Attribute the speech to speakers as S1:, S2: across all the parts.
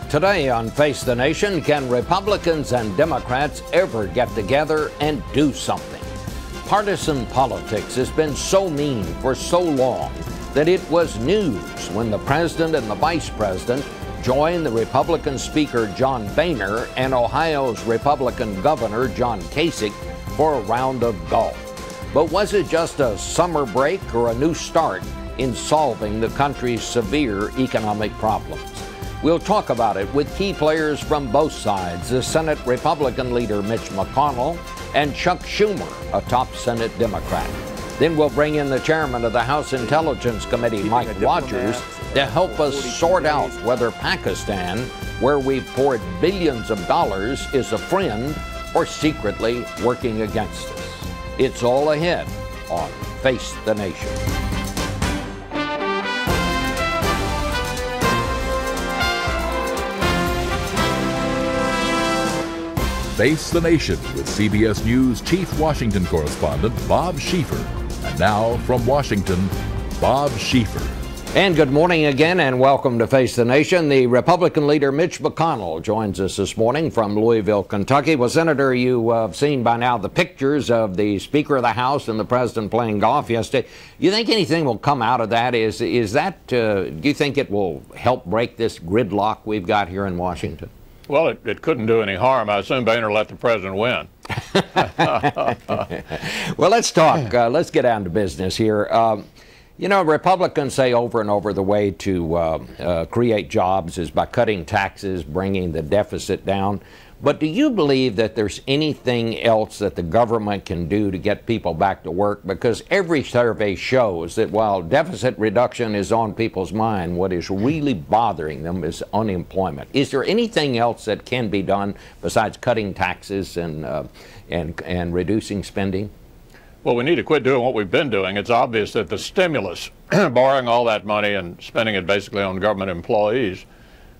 S1: Today on Face the Nation, can Republicans and Democrats ever get together and do something? Partisan politics has been so mean for so long that it was news when the president and the vice president joined the Republican Speaker John Boehner and Ohio's Republican Governor John Kasich for a round of golf. But was it just a summer break or a new start in solving the country's severe economic problems? We'll talk about it with key players from both sides, the Senate Republican leader Mitch McConnell and Chuck Schumer, a top Senate Democrat. Then we'll bring in the chairman of the House Intelligence Committee, Mike Rogers, to help us sort out whether Pakistan, where we've poured billions of dollars, is a friend or secretly working against us. It's all ahead on Face the Nation.
S2: Face the Nation with CBS News Chief Washington Correspondent Bob Schieffer. And now from Washington, Bob Schieffer.
S1: And good morning again, and welcome to Face the Nation. The Republican leader Mitch McConnell joins us this morning from Louisville, Kentucky. Well, Senator, you have seen by now the pictures of the Speaker of the House and the President playing golf yesterday. You think anything will come out of that? Is that, do you think it will help break this gridlock we've got here in Washington?
S3: Well, it couldn't do any harm. I assume Boehner let the president win.
S1: Well, let's talk. Let's get down to business here. You know, Republicans say over and over the way to create jobs is by cutting taxes, bringing the deficit down. But do you believe that there's anything else that the government can do to get people back to work? Because every survey shows that while deficit reduction is on people's mind, what is really bothering them is unemployment. Is there anything else that can be done besides cutting taxes and reducing spending?
S3: Well, we need to quit doing what we've been doing. It's obvious that the stimulus, borrowing all that money and spending it basically on government employees,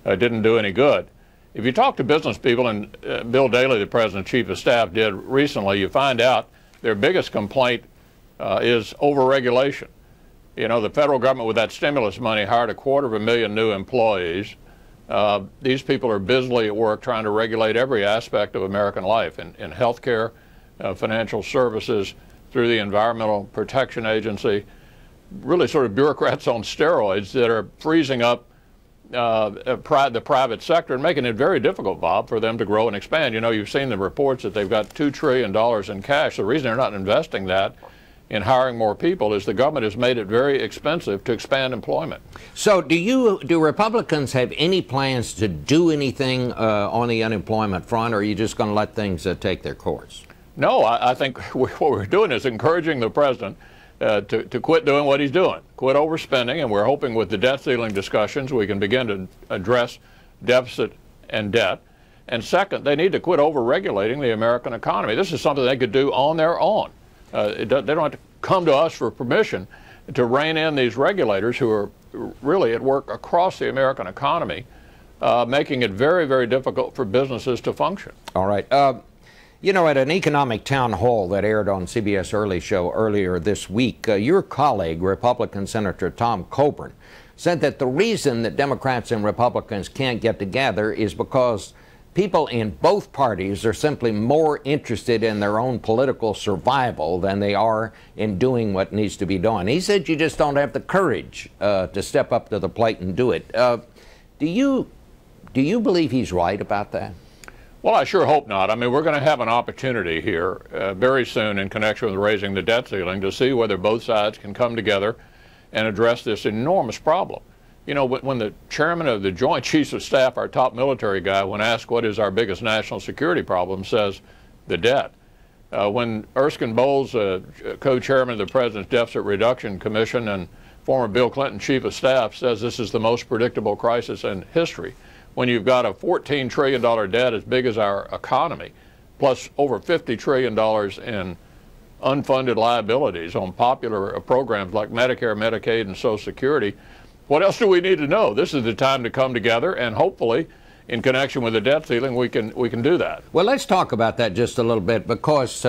S3: didn't do any good. If you talk to business people, and Bill Daley, the president's chief of staff, did recently, you find out their biggest complaint is overregulation. You know, the federal government with that stimulus money hired 250,000 new employees. These people are busily at work trying to regulate every aspect of American life, in health care, financial services, through the Environmental Protection Agency, really sort of bureaucrats on steroids that are freezing up the private sector and making it very difficult, Bob, for them to grow and expand. You know, you've seen the reports that they've got $2 trillion in cash. The reason they're not investing that in hiring more people is the government has made it very expensive to expand employment.
S1: So do Republicans have any plans to do anything on the unemployment front, or are you just going to let things take their course?
S3: No, I think what we're doing is encouraging the president to quit doing what he's doing, quit overspending, and we're hoping with the debt ceiling discussions we can begin to address deficit and debt. And second, they need to quit overregulating the American economy. This is something they could do on their own. They don't have to come to us for permission to rein in these regulators who are really at work across the American economy, making it very, very difficult for businesses to function.
S1: All right. You know, at an economic town hall that aired on CBS Early Show earlier this week, your colleague, Republican Senator Tom Coburn, said that the reason that Democrats and Republicans can't get together is because people in both parties are simply more interested in their own political survival than they are in doing what needs to be done. He said you just don't have the courage to step up to the plate and do it. Do you believe he's right about that?
S3: Well, I sure hope not. I mean, we're going to have an opportunity here very soon in connection with raising the debt ceiling to see whether both sides can come together and address this enormous problem. You know, when the chairman of the Joint Chiefs of Staff, our top military guy, when asked what is our biggest national security problem, says the debt. When Erskine Bowles, co-chairman of the President's Deficit Reduction Commission and former Bill Clinton chief of staff, says this is the most predictable crisis in history. When you've got a $14 trillion debt as big as our economy, plus over $50 trillion in unfunded liabilities on popular programs like Medicare, Medicaid, and Social Security, what else do we need to know? This is the time to come together, and hopefully, in connection with the debt ceiling, we can do that.
S1: Well, let's talk about that just a little bit, because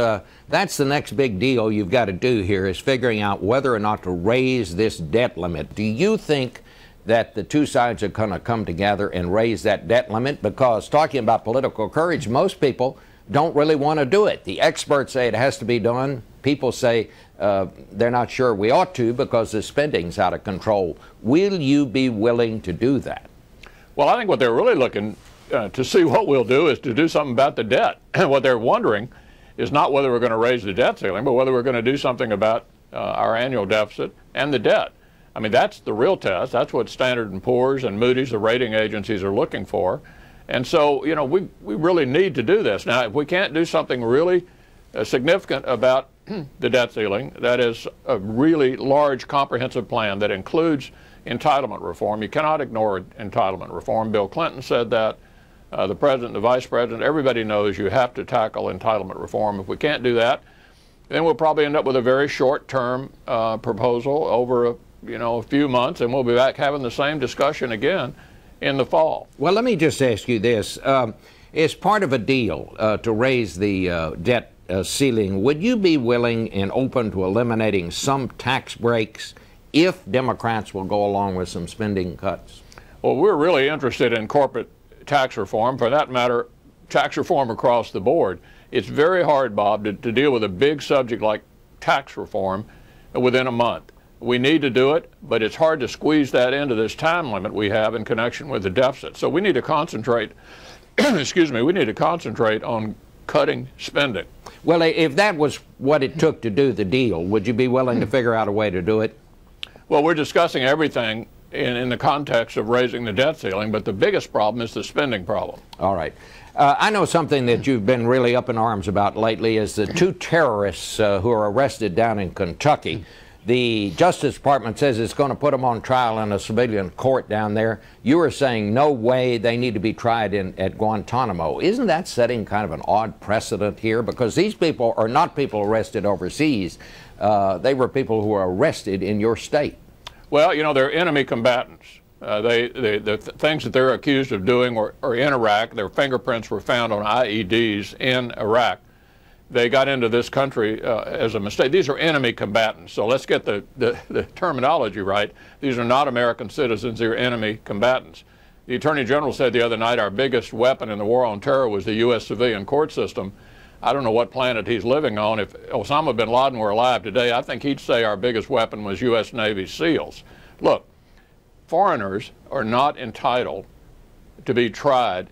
S1: that's the next big deal you've got to do here, is figuring out whether or not to raise this debt limit. Do you think that the two sides are going to come together and raise that debt limit? Because talking about political courage, most people don't really want to do it. The experts say it has to be done. People say they're not sure we ought to because the spending's out of control. Will you be willing to do that?
S3: Well, I think what they're really looking to see what we'll do is to do something about the debt. What they're wondering is not whether we're going to raise the debt ceiling, but whether we're going to do something about our annual deficit and the debt. I mean, that's the real test. That's what Standard & Poor's and Moody's, the rating agencies, are looking for. And so, you know, we really need to do this. Now, if we can't do something really significant about the debt ceiling, that is a really large, comprehensive plan that includes entitlement reform. You cannot ignore entitlement reform. Bill Clinton said that. The president, the vice president, everybody knows you have to tackle entitlement reform. If we can't do that, then we'll probably end up with a very short-term proposal over a few months, and we'll be back having the same discussion again in the fall.
S1: Well, let me just ask you this. As part of a deal to raise the debt ceiling, would you be willing and open to eliminating some tax breaks if Democrats will go along with some spending cuts?
S3: Well, we're really interested in corporate tax reform. For that matter, tax reform across the board. It's very hard, Bob, to deal with a big subject like tax reform within a month. We need to do it, but it's hard to squeeze that into this time limit we have in connection with the deficit. So we need to concentrate, excuse me, we need to concentrate on cutting spending.
S1: Well, if that was what it took to do the deal, would you be willing to figure out a way to do it?
S3: Well, we're discussing everything in the context of raising the debt ceiling, but the biggest problem is the spending problem.
S1: All right. I know something that you've been really up in arms about lately is the two terrorists who are arrested down in Kentucky. The Justice Department says it's going to put them on trial in a civilian court down there. You are saying no way, they need to be tried at Guantanamo. Isn't that setting kind of an odd precedent here? Because these people are not people arrested overseas. They were people who were arrested in your state.
S3: Well, you know, they're enemy combatants. The things that they're accused of doing are in Iraq. Their fingerprints were found on IEDs in Iraq. They got into this country as a mistake. These are enemy combatants. So let's get the terminology right. These are not American citizens. They're enemy combatants. The Attorney General said the other night our biggest weapon in the war on terror was the U.S. civilian court system. I don't know what planet he's living on. If Osama bin Laden were alive today, I think he'd say our biggest weapon was U.S. Navy SEALs. Look, foreigners are not entitled to be tried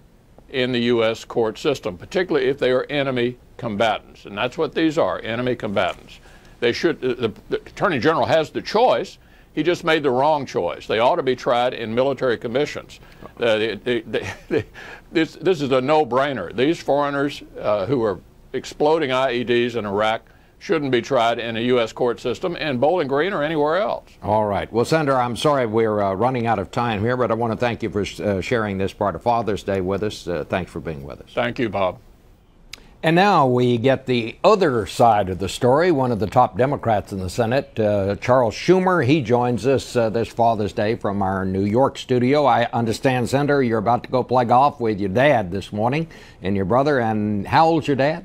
S3: in the U.S. court system, particularly if they are enemy combatants. And that's what these are, enemy combatants. They should, the Attorney General has the choice. He just made the wrong choice. They ought to be tried in military commissions. This is a no-brainer. These foreigners who are exploding IEDs in Iraq shouldn't be tried in a U.S. court system in Bowling Green or anywhere else.
S1: All right. Well, Senator, I'm sorry we're running out of time here, but I want to thank you for sharing this part of Father's Day with us. Thanks for being with us.
S3: Thank you, Bob.
S1: And now we get the other side of the story. One of the top Democrats in the Senate, Charles Schumer, he joins us this Father's Day from our New York studio. I understand, Senator, you're about to go play golf with your dad this morning and your brother. And how old's your dad?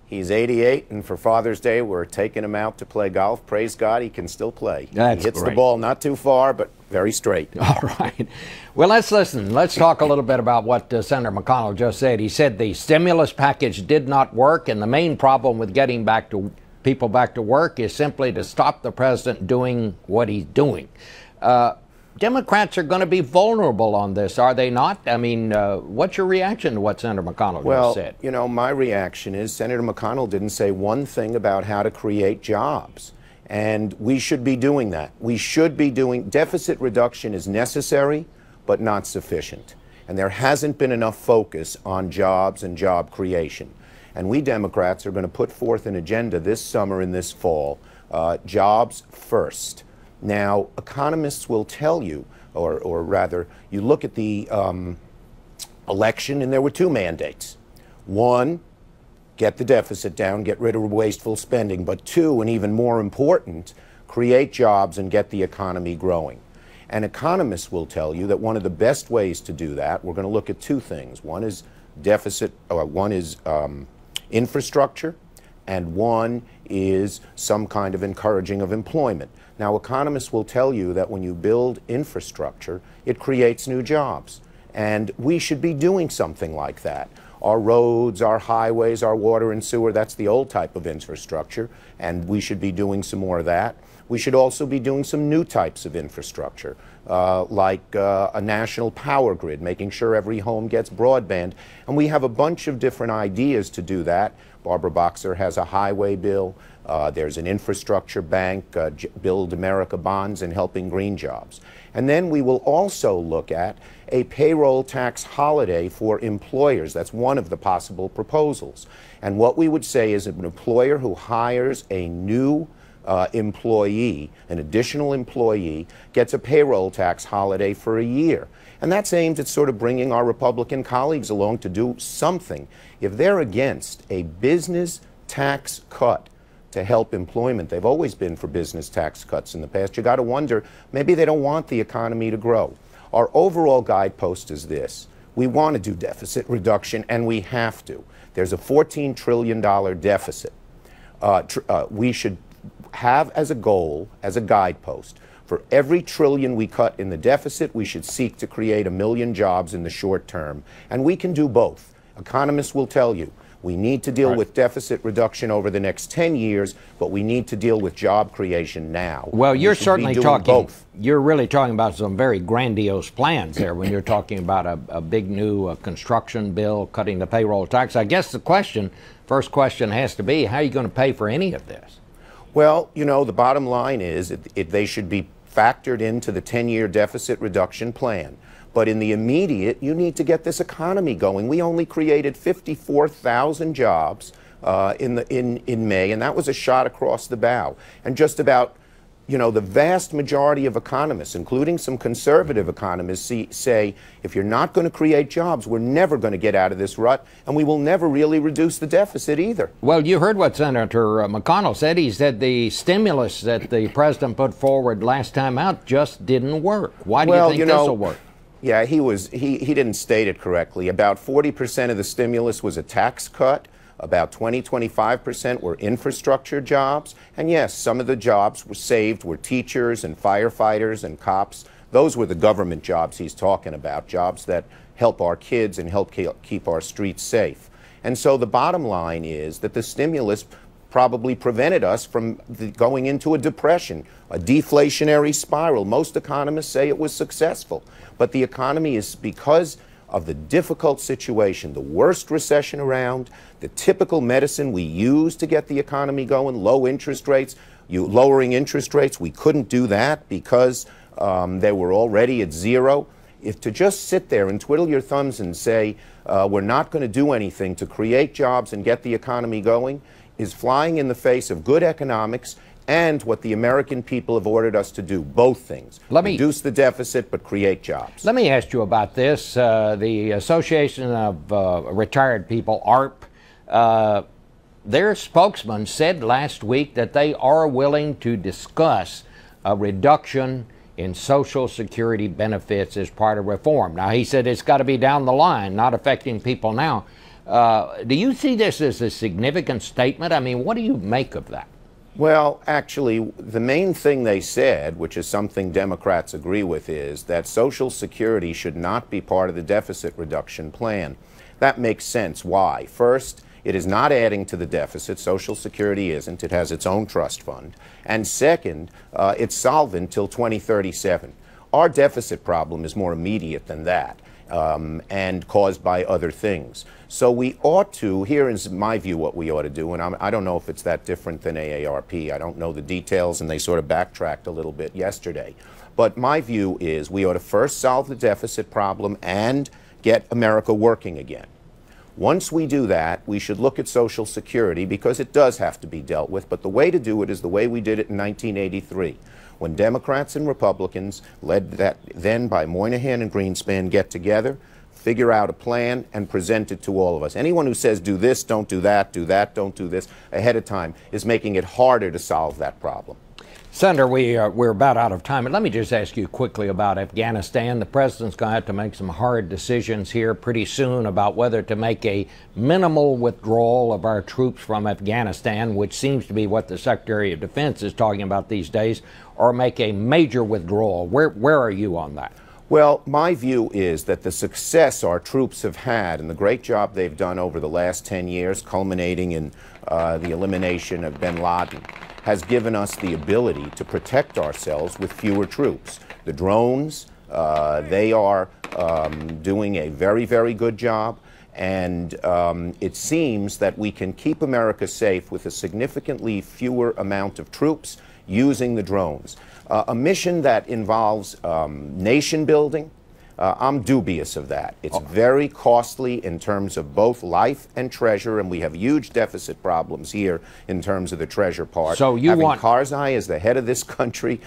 S4: He's 88, and for Father's Day, we're taking him out to play golf. Praise God, he can still play.
S1: That's
S4: he hits
S1: great.
S4: The ball not too far, but very straight.
S1: All right. Well, let's listen. Let's talk a little bit about what Senator McConnell just said. He said the stimulus package did not work, and the main problem with getting people back to work is simply to stop the president doing what he's doing. Democrats are going to be vulnerable on this, are they not? I mean, what's your reaction to what Senator McConnell just said?
S4: Well, you know, my reaction is Senator McConnell didn't say one thing about how to create jobs. And we should be doing that. We should be doing, deficit reduction is necessary, but not sufficient. And there hasn't been enough focus on jobs and job creation. And we Democrats are going to put forth an agenda this summer and this fall, jobs first. Now, economists will tell you, or rather, you look at the election, and there were two mandates. One, get the deficit down, get rid of wasteful spending. But two, and even more important, create jobs and get the economy growing. And economists will tell you that one of the best ways to do that, we're going to look at two things. One is infrastructure, and one is some kind of encouraging of employment. Now, economists will tell you that when you build infrastructure, it creates new jobs. And we should be doing something like that. Our roads, our highways, our water and sewer, that's the old type of infrastructure, and we should be doing some more of that. We should also be doing some new types of infrastructure, like a national power grid, making sure every home gets broadband. And we have a bunch of different ideas to do that. Barbara Boxer has a highway bill. There's an infrastructure bank, Build America bonds, and helping green jobs. And then we will also look at a payroll tax holiday for employers. That's one of the possible proposals. And what we would say is an employer who hires a new employee, an additional employee, gets a payroll tax holiday for a year. And that's aimed at sort of bringing our Republican colleagues along to do something. If they're against a business tax cut to help employment, they've always been for business tax cuts in the past, you got to wonder, maybe they don't want the economy to grow. Our overall guidepost is this. We want to do deficit reduction, and we have to. There's a $14 trillion deficit. We should have as a goal, as a guidepost, for every trillion we cut in the deficit, we should seek to create 1 million jobs in the short term. And we can do both. Economists will tell you we need to deal with deficit reduction over the next 10 years, but we need to deal with job creation now.
S1: Well, you're certainly talking,
S4: both.
S1: You're really talking about some very grandiose plans there when you're talking about a big new construction bill, cutting the payroll tax. I guess the first question has to be, how are you going to pay for any of this?
S4: Well, you know, the bottom line is they should be factored into the 10-year deficit reduction plan. But in the immediate, you need to get this economy going. We only created 54,000 jobs in May, and that was a shot across the bow. And just about, you know, the vast majority of economists, including some conservative economists, say if you're not going to create jobs, we're never going to get out of this rut, and we will never really reduce the deficit either.
S1: Well, you heard what Senator McConnell said. He said the stimulus that the president put forward last time out just didn't work. Why do you think this will work?
S4: Yeah, he didn't state it correctly. About 40% of the stimulus was a tax cut. About 25% were infrastructure jobs. And yes, some of the jobs were saved were teachers and firefighters and cops. Those were the government jobs he's talking about, jobs that help our kids and help keep our streets safe. And so the bottom line is that the stimulus probably prevented us from going into a depression, a deflationary spiral. Most economists say it was successful. But the economy is, because of the difficult situation, the worst recession around, the typical medicine we use to get the economy going, low interest rates, lowering interest rates, we couldn't do that because they were already at zero. If to just sit there and twiddle your thumbs and say, we're not going to do anything to create jobs and get the economy going, is flying in the face of good economics and what the American people have ordered us to do, both things. Reduce the deficit, but create jobs.
S1: Let me ask you about this. The Association of Retired People, ARP, their spokesman said last week that they are willing to discuss a reduction in Social Security benefits as part of reform. Now, he said it's got to be down the line, not affecting people now. Do you see this as a significant statement? I mean, what do you make of that?
S4: Well, actually, the main thing they said, which is something Democrats agree with, is that Social Security should not be part of the deficit reduction plan. That makes sense. Why? First, it is not adding to the deficit. Social Security isn't. It has its own trust fund. And second, it's solvent till 2037. Our deficit problem is more immediate than that. And caused by other things. So we ought to, here is my view what we ought to do, and I don't know if it's that different than AARP. I don't know the details, and they sort of backtracked a little bit yesterday. But my view is we ought to first solve the deficit problem and get America working again. Once we do that, we should look at Social Security because it does have to be dealt with, but the way to do it is the way we did it in 1983. When Democrats and Republicans, led then by Moynihan and Greenspan, get together, figure out a plan, and present it to all of us. Anyone who says do this, don't do that, don't do this ahead of time is making it harder to solve that problem.
S1: Senator, we're about out of time, but let me just ask you quickly about Afghanistan. The president's going to have to make some hard decisions here pretty soon about whether to make a minimal withdrawal of our troops from Afghanistan, which seems to be what the Secretary of Defense is talking about these days, or make a major withdrawal. Where are you on that?
S4: Well, my view is that the success our troops have had and the great job they've done over the last 10 years, culminating in the elimination of bin Laden, has given us the ability to protect ourselves with fewer troops. The drones, they are doing a very, very good job. And it seems that we can keep America safe with a significantly fewer amount of troops using the drones. A mission that involves nation building, I'm dubious of that. It's very costly in terms of both life and treasure, and we have huge deficit problems here in terms of the treasure part.
S1: So you want
S4: Karzai as the head of this country,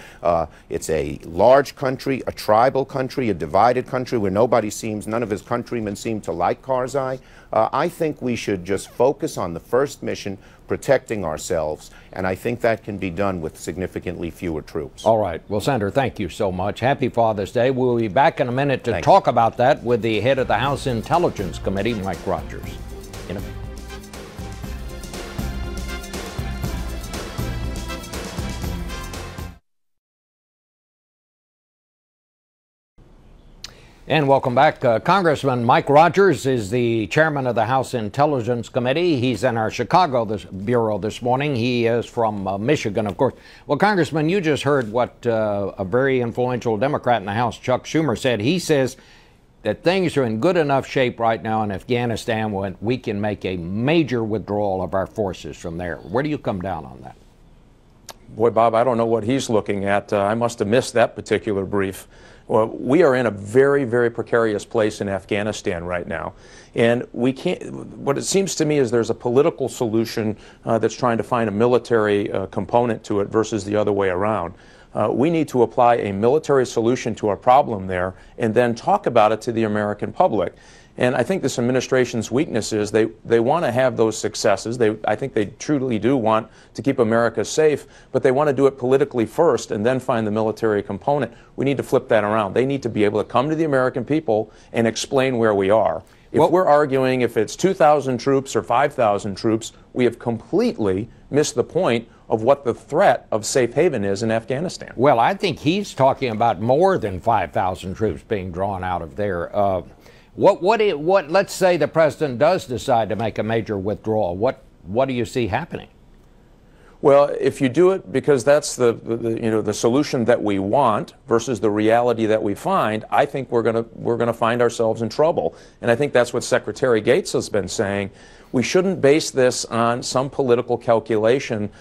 S4: it's a large country, a tribal country, a divided country where none of his countrymen seem to like Karzai. I think we should just focus on the first mission, protecting ourselves, and I think that can be done with significantly fewer troops.
S1: All right. Well, Senator, thank you so much. Happy Father's Day. We'll be back in a minute to talk about that with the head of the House Intelligence Committee, Mike Rogers. In a minute. And welcome back. Congressman Mike Rogers is the chairman of the House Intelligence Committee. He's in our Chicago bureau this morning. He is from Michigan, of course. Well, Congressman, you just heard what a very influential Democrat in the House, Chuck Schumer, said. He says that things are in good enough shape right now in Afghanistan when we can make a major withdrawal of our forces from there. Where do you come down on that?
S5: Boy, Bob, I don't know what he's looking at. I must have missed that particular brief. Well, we are in a very, very precarious place in Afghanistan right now. And we can't, what it seems to me is there's a political solution that's trying to find a military component to it versus the other way around. We need to apply a military solution to our problem there and then talk about it to the American public. And I think this administration's weakness is they want to have those successes. I think they truly do want to keep America safe, but they want to do it politically first and then find the military component. We need to flip that around. They need to be able to come to the American people and explain where we are. If we're arguing if it's 2,000 troops or 5,000 troops, we have completely missed the point of what the threat of safe haven is in Afghanistan.
S1: Well, I think he's talking about more than 5,000 troops being drawn out of there. Let's say the president does decide to make a major withdrawal. What do you see happening?
S5: Well, if you do it because that's the solution that we want versus the reality that we find, I think we're gonna find ourselves in trouble. And I think that's what Secretary Gates has been saying. We shouldn't base this on some political calculation.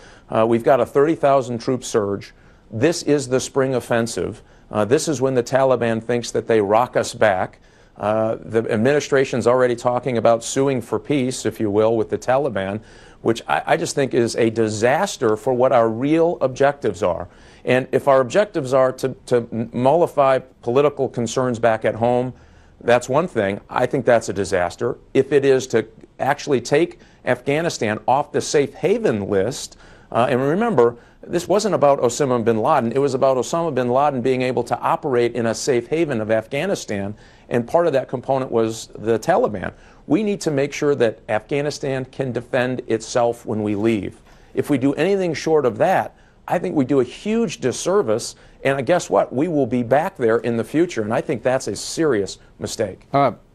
S5: We've got a 30,000 troop surge. This is the spring offensive. This is when the Taliban thinks that they rock us back. The administration's already talking about suing for peace, if you will, with the Taliban, which I just think is a disaster for what our real objectives are. And if our objectives are to mollify political concerns back at home, that's one thing. I think that's a disaster. If it is to actually take Afghanistan off the safe haven list, and remember, this wasn't about Osama bin Laden. It was about Osama bin Laden being able to operate in a safe haven of Afghanistan, and part of that component was the Taliban. We need to make sure that Afghanistan can defend itself when we leave. If we do anything short of that, I think we do a huge disservice, and guess what? We will be back there in the future, and I think that's a serious mistake.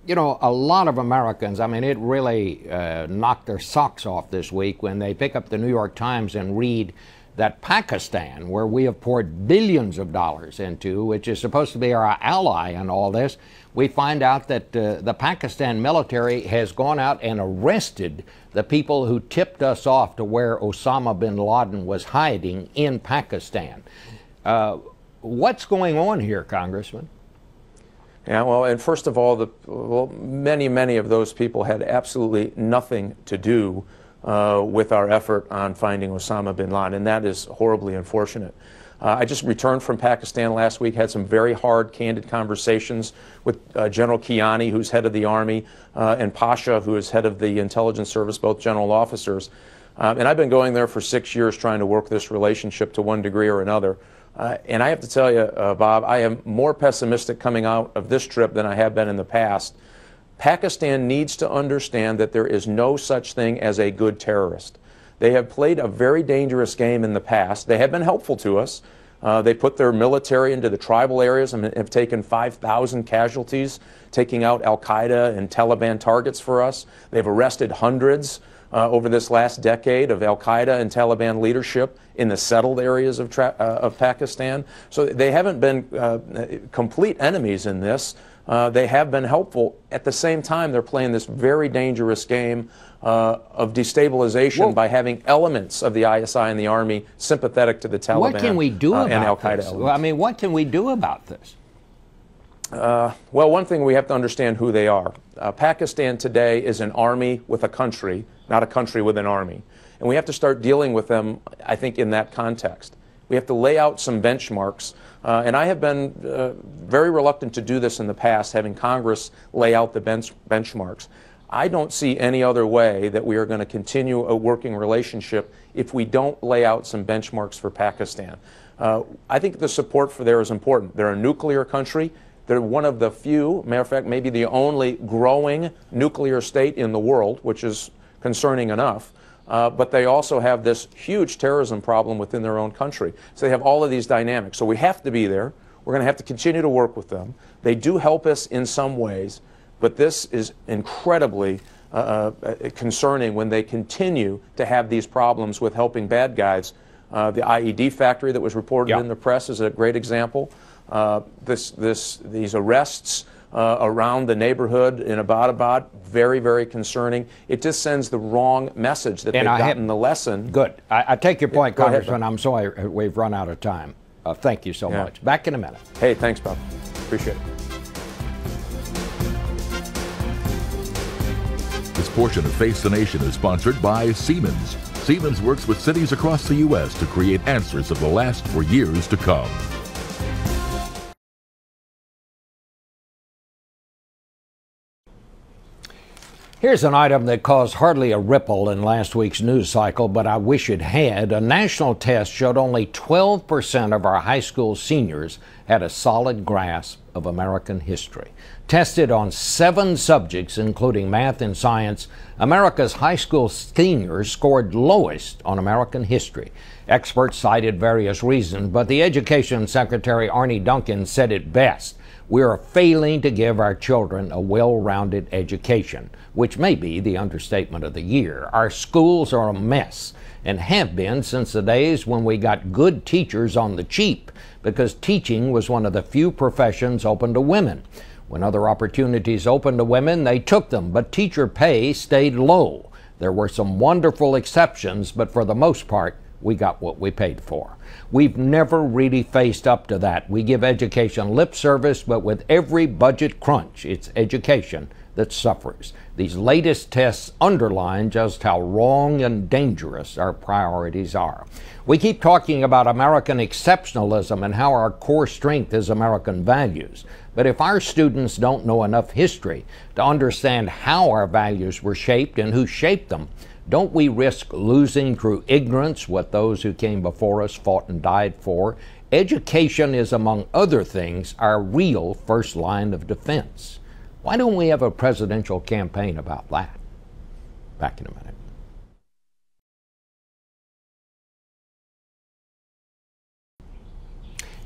S1: You know, a lot of Americans, I mean, it really knocked their socks off this week when they pick up the New York Times and read that Pakistan, where we have poured billions of dollars into, which is supposed to be our ally in all this, we find out that the Pakistan military has gone out and arrested the people who tipped us off to where Osama bin Laden was hiding in Pakistan. What's going on here, Congressman?
S5: Yeah, well, and first of all, many of those people had absolutely nothing to do with our effort on finding Osama bin Laden, and that is horribly unfortunate. I just returned from Pakistan last week, had some very hard, candid conversations with General Kiani, who's head of the Army, and Pasha, who is head of the intelligence service, both general officers. And I've been going there for 6 years trying to work this relationship to one degree or another. And I have to tell you, Bob, I am more pessimistic coming out of this trip than I have been in the past. Pakistan needs to understand that there is no such thing as a good terrorist. They have played a very dangerous game in the past. They have been helpful to us. They put their military into the tribal areas and have taken 5,000 casualties, taking out al-Qaeda and Taliban targets for us. They've arrested hundreds over this last decade of al-Qaeda and Taliban leadership in the settled areas of Pakistan. So they haven't been complete enemies in this. They have been helpful. At the same time, they're playing this very dangerous game of destabilization by having elements of the ISI and the Army sympathetic to the Taliban.
S1: What can we do about
S5: and al-Qaeda
S1: this?
S5: elements.
S1: I mean, what can we do about this?
S5: Well, one thing, we have to understand who they are. Pakistan today is an army with a country, not a country with an army. And we have to start dealing with them, I think, in that context. We have to lay out some benchmarks. And I have been very reluctant to do this in the past, having Congress lay out the benchmarks. I don't see any other way that we are going to continue a working relationship if we don't lay out some benchmarks for Pakistan. I think the support for there is important. They're a nuclear country. They're one of the few, matter of fact, maybe the only growing nuclear state in the world, which is concerning enough. But they also have this huge terrorism problem within their own country. So they have all of these dynamics. So we have to be there. We're going to have to continue to work with them. They do help us in some ways, but this is incredibly concerning when they continue to have these problems with helping bad guys. The IED factory that was reported in the press is a great example. These arrests around the neighborhood in Abbottabad, very, very concerning. It just sends the wrong message that they've gotten the lesson.
S1: Good. I take your point, Congressman.
S5: Ahead,
S1: I'm sorry we've run out of time. Thank you so much. Back in a minute.
S5: Hey, thanks, Bob. Appreciate it.
S2: This portion of Face the Nation is sponsored by Siemens. Siemens works with cities across the U.S. to create answers that will last for years to come.
S1: Here's an item that caused hardly a ripple in last week's news cycle, but I wish it had. A national test showed only 12% of our high school seniors had a solid grasp of American history. Tested on 7 subjects, including math and science, America's high school seniors scored lowest on American history. Experts cited various reasons, but the Education Secretary Arne Duncan said it best. We are failing to give our children a well-rounded education, which may be the understatement of the year. Our schools are a mess and have been since the days when we got good teachers on the cheap, because teaching was one of the few professions open to women. When other opportunities opened to women, they took them, but teacher pay stayed low. There were some wonderful exceptions, but for the most part, we got what we paid for. We've never really faced up to that. We give education lip service, but with every budget crunch, it's education that suffers. These latest tests underline just how wrong and dangerous our priorities are. We keep talking about American exceptionalism and how our core strength is American values. But if our students don't know enough history to understand how our values were shaped and who shaped them, don't we risk losing through ignorance what those who came before us fought and died for? Education is, among other things, our real first line of defense. Why don't we have a presidential campaign about that? Back in a minute.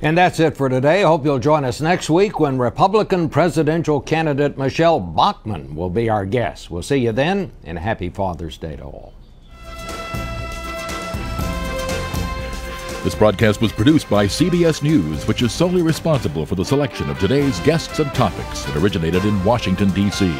S1: And that's it for today. I hope you'll join us next week when Republican presidential candidate Michelle Bachmann will be our guest. We'll see you then, and happy Father's Day to all.
S2: This broadcast was produced by CBS News, which is solely responsible for the selection of today's guests and topics. It originated in Washington, D.C.